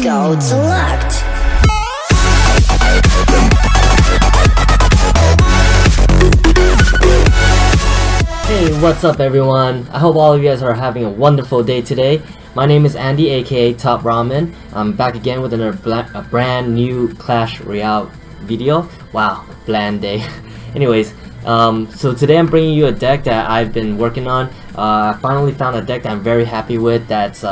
Go select. Hey, what's up everyone? I hope all of you guys are having a wonderful day today. My name is Andy, aka Top Ramen. I'm back again with a brand new Clash Royale video. Wow, bland day. Anyways, so today I'm bringing you a deck that I've been working on. I finally found a deck that I'm very happy with that's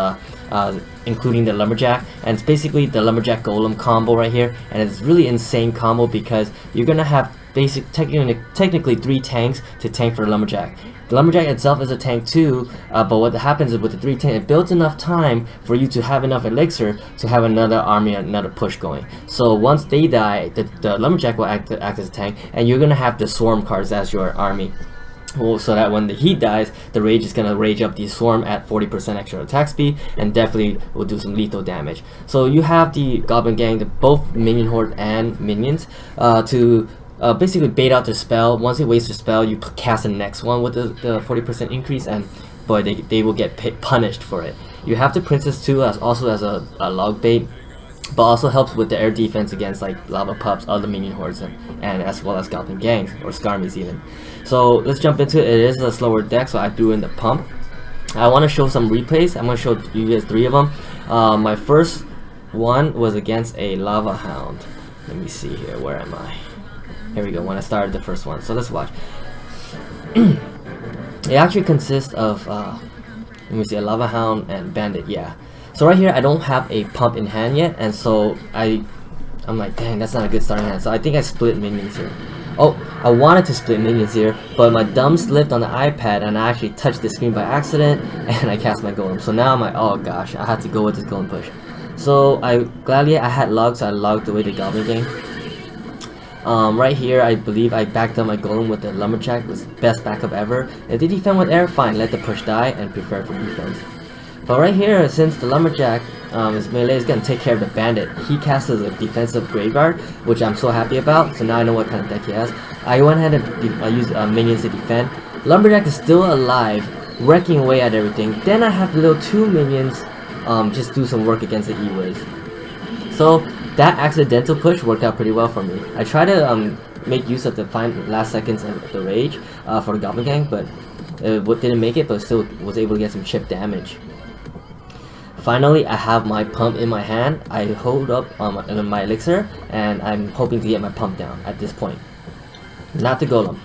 including the Lumberjack, and it's basically the Lumberjack Golem combo right here, and it's really insane combo because you're gonna have technically 3 tanks to tank for Lumberjack. The Lumberjack itself is a tank too, but what happens is with the 3 tanks, it builds enough time for you to have enough elixir to have another army, another push going. So once they die, the Lumberjack will act as a tank, and you're gonna have the swarm cards as your army. Well, so that when the heat dies, the rage is gonna rage up the swarm at 40% extra attack speed, and definitely will do some lethal damage. So you have the Goblin Gang, both minion horde and minions, to basically bait out the spell. Once it wastes the spell, you cast the next one with the 40% increase, and boy, they will get punished for it. You have the princess too, also as a log bait, but also helps with the air defense against like lava pups, other minion hordes, and as well as goblin gangs or skarmies even. So let's jump into it. It is a slower deck, so I threw in the pump. I want to show some replays. I'm going to show you guys 3 of them. My first one was against a lava hound. Let me see here, where am I? Here we go, when I started the first one. So let's watch. It actually consists of let me see, a lava hound and bandit. Yeah, so right here I don't have a pump in hand yet, and so I'm like, dang, that's not a good starting hand. So I think I split minions here. Oh, I wanted to split minions here, but my thumb slipped on the iPad and I actually touched the screen by accident, and I cast my golem. So now I'm like, oh gosh, I had to go with this golem push. So I had logs, so I logged away the goblin game. Right here, I believe I backed up my golem with the Lumberjack. It was the best backup ever. If they defend with air, fine, let the push die and prepare for defense. But right here, since the Lumberjack is melee, is gonna take care of the bandit. He casts a defensive graveyard, which I'm so happy about. So now I know what kind of deck he has. I went ahead and used minions to defend. Lumberjack is still alive, wrecking away at everything. Then I have the little 2 minions just do some work against the E-Ways. So that accidental push worked out pretty well for me. I tried to make use of the last seconds of the rage for the Goblin Gang, but didn't make it, but still was able to get some chip damage. Finally, I have my pump in my hand. I hold up my elixir, and I'm hoping to get my pump down at this point. Not the golem.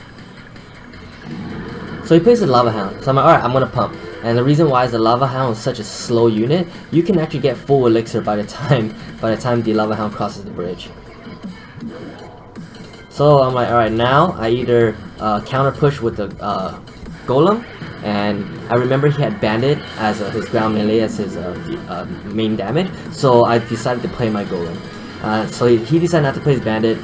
So he plays the lava hound. So I'm like, alright, I'm gonna pump. And the reason why is the lava hound is such a slow unit. You can actually get full elixir by the time the lava hound crosses the bridge. So I'm like, alright, now I either counter push with the golem, and I remember he had bandit as his ground melee as his main damage, so I decided to play my golem. So he decided not to play his bandit.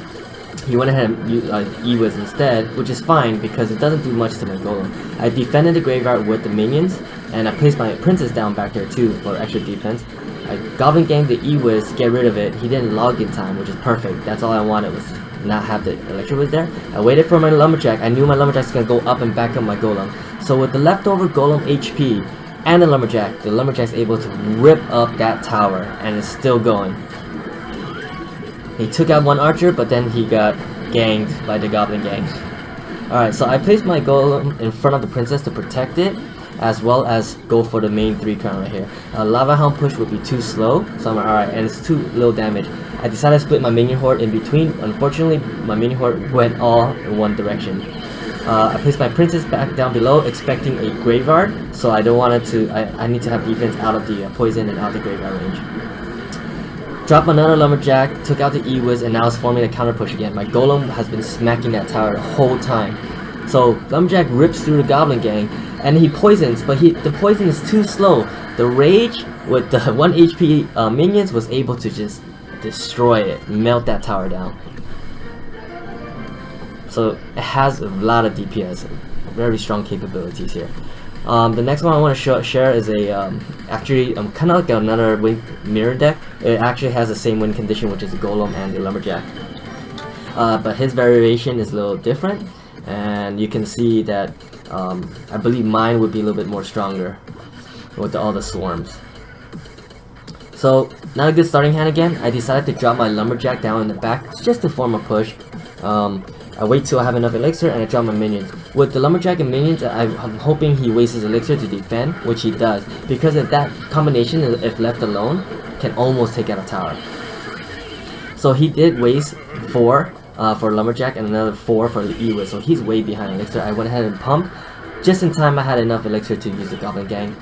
He went ahead and used E-Wiz instead, which is fine because it doesn't do much to my golem. I defended the graveyard with the minions, and I placed my princess down back there too for extra defense. I Goblin Gang the E-Wiz to get rid of it. He didn't log in time, which is perfect. That's all I wanted, was to not have the electro was there. I waited for my Lumberjack. I knew my Lumberjack's gonna go up and back up my golem. So with the leftover golem HP and the Lumberjack's able to rip up that tower, and it's still going. He took out 1 archer, but then he got ganged by the Goblin Gang. Alright, so I placed my golem in front of the princess to protect it, as well as go for the main 3 crown right here. Lava Hound push would be too slow, so I'm like, alright, and it's too little damage. I decided to split my minion horde in between. Unfortunately, my minion horde went all in one direction. I placed my princess back down below, expecting a graveyard, so I don't want it to. I need to have defense out of the poison and out of the graveyard range. Drop another Lumberjack, took out the E-Wiz, and now it's forming a counter push again. My golem has been smacking that tower the whole time. So Lumberjack rips through the Goblin Gang, and he poisons, but the poison is too slow. The rage with the 1 HP minions was able to just destroy it, melt that tower down. So it has a lot of DPS, very strong capabilities here. The next one I want to share is actually kind of like another win mirror deck. It actually has the same win condition, which is the Golem and the Lumberjack. But his variation is a little different, and you can see that I believe mine would be a little bit more stronger with all the swarms. So not a good starting hand again. I decided to drop my Lumberjack down in the back just to form a push. I wait till I have enough elixir and I drop my minions. With the Lumberjack and minions, I'm hoping he wastes his elixir to defend, which he does. Because of that combination, if left alone, can almost take out a tower. So he did waste 4 for Lumberjack and another 4 for the E-Wiz. So he's way behind elixir. I went ahead and pumped. Just in time I had enough elixir to use the Goblin Gang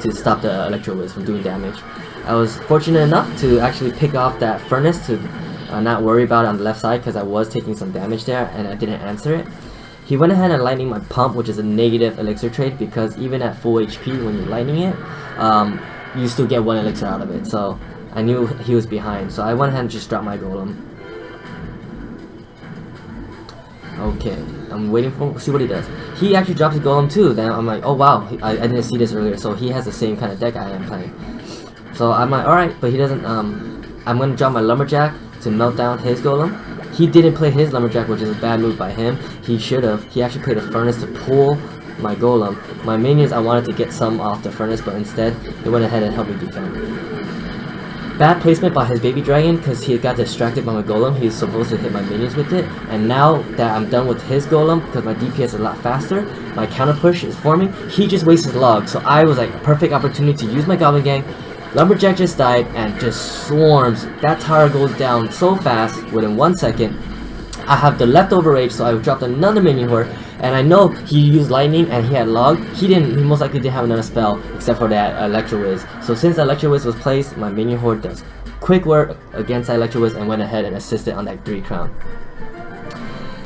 to stop the Electro-Wiz from doing damage. I was fortunate enough to actually pick off that furnace to not worry about it on the left side because I was taking some damage there and I didn't answer it. He went ahead and lightning my pump, which is a negative elixir trade because even at full HP when you're lightning it, you still get 1 elixir out of it. So I knew he was behind, so I went ahead and just dropped my Golem. Okay, I'm waiting for see what he does. He actually drops a Golem too. Then I'm like, oh wow, I didn't see this earlier. So he has the same kind of deck I am playing. So I'm like, alright, but he doesn't. I'm gonna drop my Lumberjack to melt down his Golem. He didn't play his Lumberjack, which is a bad move by him. He should have. He actually played a Furnace to pull my Golem. My minions, I wanted to get some off the Furnace, but instead he went ahead and helped me defend. Bad placement by his baby dragon because he got distracted by my Golem. He's supposed to hit my minions with it, and now that I'm done with his Golem because my DPS is a lot faster, my counter push is forming. He just wasted log, so I was like perfect opportunity to use my Goblin Gang. Lumberjack just died and just swarms. That tower goes down so fast within 1 second. I have the leftover rage, so I dropped another minion horde, and I know he used lightning and he had log. He most likely didn't have another spell except for that Electro-Wiz. So since the Electro-Wiz was placed, my minion horde does quick work against that Electro-Wiz and went ahead and assisted on that 3 crown.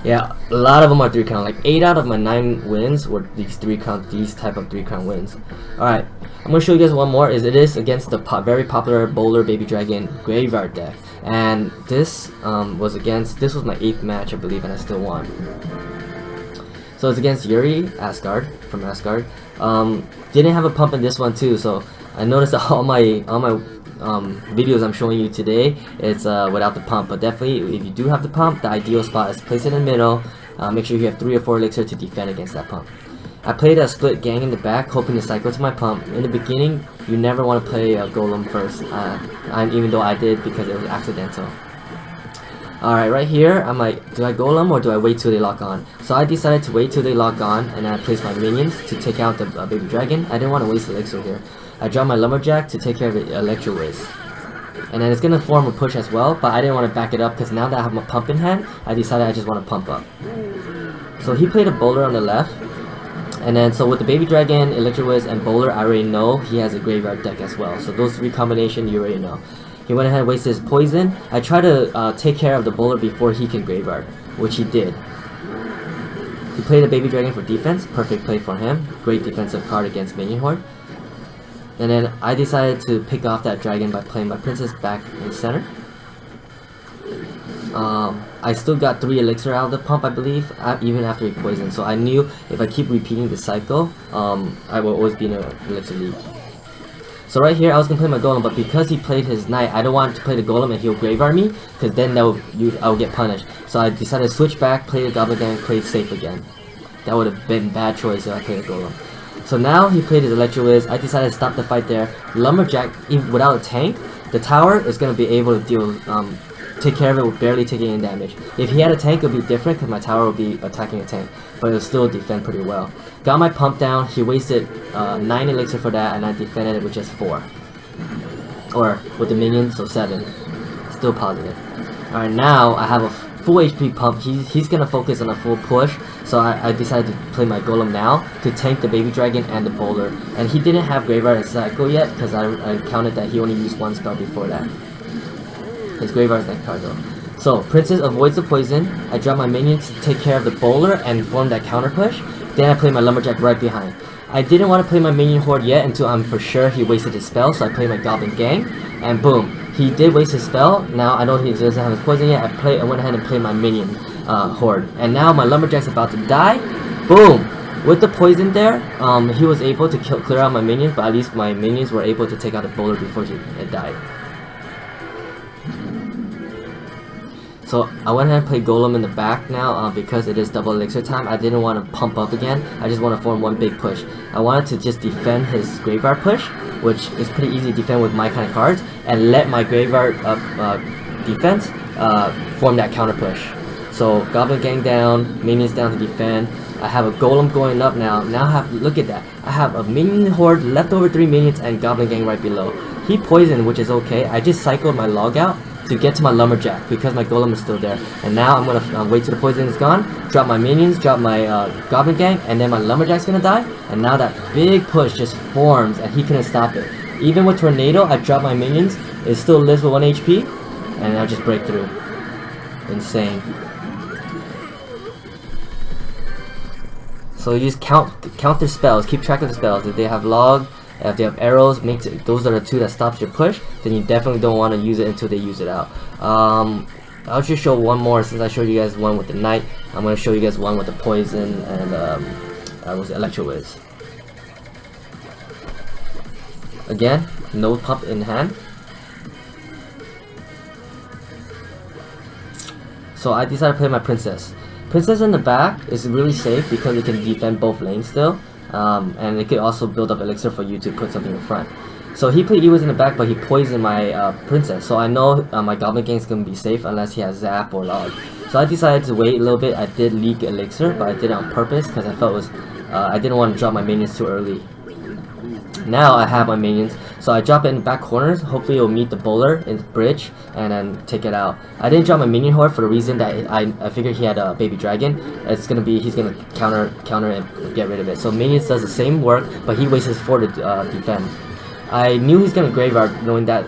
Yeah, a lot of them are 3 crown. Like 8 out of my 9 wins were these type of 3 crown wins. Alright, I'm gonna show you guys one more. It is against the very popular Bowler Baby Dragon Graveyard deck. And this was my 8th match, I believe, and I still won. So it's against Yuri from Asgard. Didn't have a pump in this one too, so I noticed that all my videos I'm showing you today, it's without the pump. But definitely, if you do have the pump, the ideal spot is place it in the middle. Make sure you have 3 or 4 elixir to defend against that pump. I played a split gang in the back, hoping to cycle to my pump. In the beginning, you never want to play a Golem first, even though I did because it was accidental. Alright, right here, I'm like, do I Golem or do I wait till they lock on? So I decided to wait till they lock on, and then I placed my minions to take out the baby dragon. I didn't want to waste elixir here. I dropped my Lumberjack to take care of the Electro-Wiz. And then it's going to form a push as well, but I didn't want to back it up because now that I have my pump in hand, I decided I just want to pump up. So he played a Bowler on the left. And then, so with the Baby Dragon, Electro-Wiz, and Bowler, I already know he has a Graveyard deck as well. So those 3 combinations, you already know. He went ahead and wasted his poison. I tried to take care of the Bowler before he can Graveyard, which he did. He played a Baby Dragon for defense. Perfect play for him. Great defensive card against Minion Horde. And then I decided to pick off that dragon by playing my princess back in center. I still got 3 elixir out of the pump, I believe, even after he poisoned. So I knew if I keep repeating the cycle, I will always be in an elixir lead. So right here, I was gonna play my Golem, but because he played his knight, I don't want to play the Golem and he'll graveyard me, because then I will get punished. So I decided to switch back, play the Goblin again, play it safe again. That would have been a bad choice if I played the Golem. So now he played his Electro-Wiz. I decided to stop the fight there. Lumberjack, even without a tank, the tower is gonna be able to take care of it with barely taking any damage. If he had a tank, it would be different because my tower would be attacking a tank, but it would still defend pretty well. Got my pump down. He wasted 9 elixir for that, and I defended it with just 4. Or with the minions, so 7. Still positive. Alright, now I have a full HP pump. He's gonna focus on a full push, so I decided to play my Golem now to tank the Baby Dragon and the Bowler. And he didn't have Graveyard and Cycle yet because I counted that he only used 1 spell before that. His Graveyard is next card though. So, Princess avoids the poison. I drop my minions to take care of the Bowler and form that counter push. Then I play my Lumberjack right behind. I didn't want to play my minion horde yet until I'm for sure he wasted his spell, so I played my Goblin Gang. And boom, he did waste his spell. Now I know he doesn't have his poison yet. I went ahead and played my minion horde. And now my Lumberjack's about to die. Boom! With the poison there, he was able to clear out my minions, but at least my minions were able to take out the Bowler before he died. So I went ahead and played Golem in the back now because it is double elixir time. I didn't want to pump up again. I just want to form one big push. I wanted to just defend his graveyard push, which is pretty easy to defend with my kind of cards, and let my graveyard defense form that counter push. So Goblin Gang down, minions down to defend. I have a Golem going up now. Now I have, look at that. I have a minion horde, leftover 3 minions, and Goblin Gang right below. He poisoned, which is okay. I just cycled my log out to get to my Lumberjack because my Golem is still there. And now I'm gonna wait till the poison is gone, drop my minions, drop my Goblin Gang, and then my Lumberjack's gonna die. And now that big push just forms, and he couldn't stop it. Even with Tornado, I drop my minions. It still lives with 1 HP, and I just break through. Insane. So you just count their spells, keep track of the spells. If they have log, if they have arrows, those are the 2 that stops your push. Then you definitely don't want to use it until they use it out. I'll just show one more since I showed you guys one with the knight. I'm gonna show you guys one with the poison and was Electro Whiz. Again, no pump in hand. So I decided to play my Princess. Princess in the back is really safe because it can defend both lanes still, and it could also build up elixir for you to put something in front. So he played Ewood in the back, but he poisoned my Princess. So I know my Goblin Gang is going to be safe unless he has Zap or Log. So I decided to wait a little bit. I did leak elixir, but I did it on purpose because I felt it was I didn't want to drop my minions too early. Now I have my minions, so I drop it in the back corners. Hopefully it'll meet the bowler in the bridge and then take it out. I didn't drop my minion horde for the reason that I figured he had a baby dragon. He's gonna counter and get rid of it. So minions does the same work, but he wastes his 4 to defend. I knew he's gonna graveyard knowing that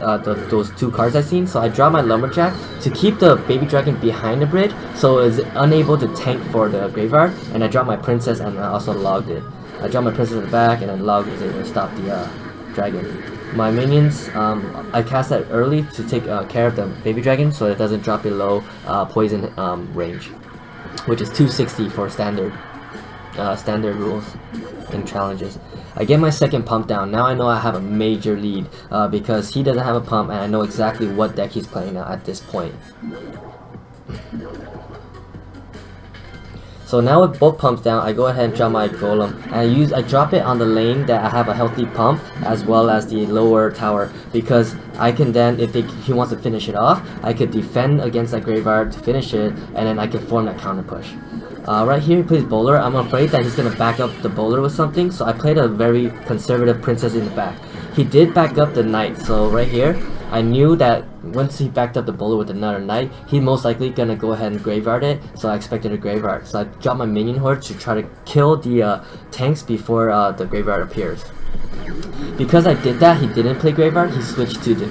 those 2 cards I seen, so I dropped my Lumberjack to keep the baby dragon behind the bridge, so it's unable to tank for the graveyard. And I dropped my Princess and I also logged it. I dropped my Princess in the back, and then Log was able to stop the dragon. My minions, I cast that early to take care of the baby dragon so it doesn't drop below poison range, which is 260 for standard rules and challenges. I get my second pump down. Now I know I have a major lead because he doesn't have a pump, and I know exactly what deck he's playing now at this point. So now with both pumps down, I go ahead and drop my Golem, and I drop it on the lane that I have a healthy pump as well as the lower tower, because I can then, if he wants to finish it off, I could defend against that graveyard to finish it, and then I can form that counter push. Right here he plays bowler. I'm afraid that he's gonna back up the bowler with something, so I played a very conservative Princess in the back. He did back up the knight, so right here I knew that once he backed up the bowler with another knight, he's most likely gonna go ahead and graveyard it, so I expected a graveyard. So I dropped my minion horde to try to kill the tanks before the graveyard appears. Because I did that, he didn't play graveyard, he switched to the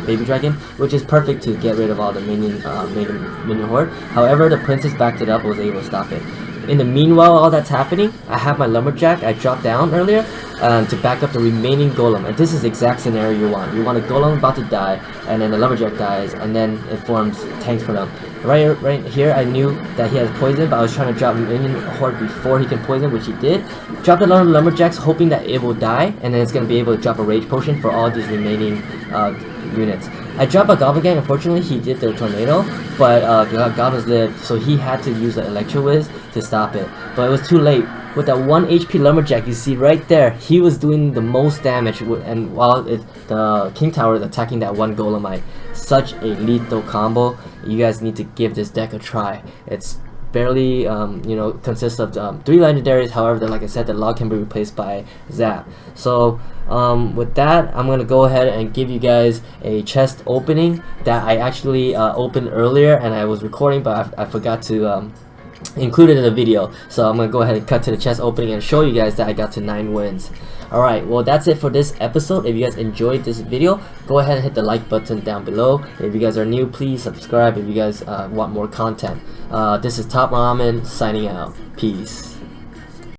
baby dragon, which is perfect to get rid of all the minion horde. However, the Princess backed it up and was able to stop it. In the meanwhile, all that's happening, I have my Lumberjack I dropped down earlier to back up the remaining Golem. And this is the exact scenario you want. You want a Golem about to die, and then the Lumberjack dies, and then it forms tanks for them. Right here, I knew that he has poison, but I was trying to drop minion horde before he can poison, which he did. Dropped a lot of Lumberjacks, hoping that it will die, and then it's going to be able to drop a rage potion for all these remaining units. I dropped a Goblin Gang. Unfortunately, he did the tornado, but Goblins lived, so he had to use the Electro Whiz to stop it. But it was too late. With that 1 HP Lumberjack, you see right there, he was doing the most damage, and while the King Tower is attacking that 1 Golemite. Such a lethal combo. You guys need to give this deck a try. It's barely, consists of 3 legendaries. However, like I said, the log can be replaced by Zap. So with that, I'm gonna go ahead and give you guys a chest opening that I actually opened earlier, and I was recording, but I forgot to include it in the video. So I'm gonna go ahead and cut to the chest opening and show you guys that I got to 9 wins. Alright, well that's it for this episode. If you guys enjoyed this video, go ahead and hit the like button down below. If you guys are new, please subscribe if you guys want more content. This is Top Ramen signing out. Peace.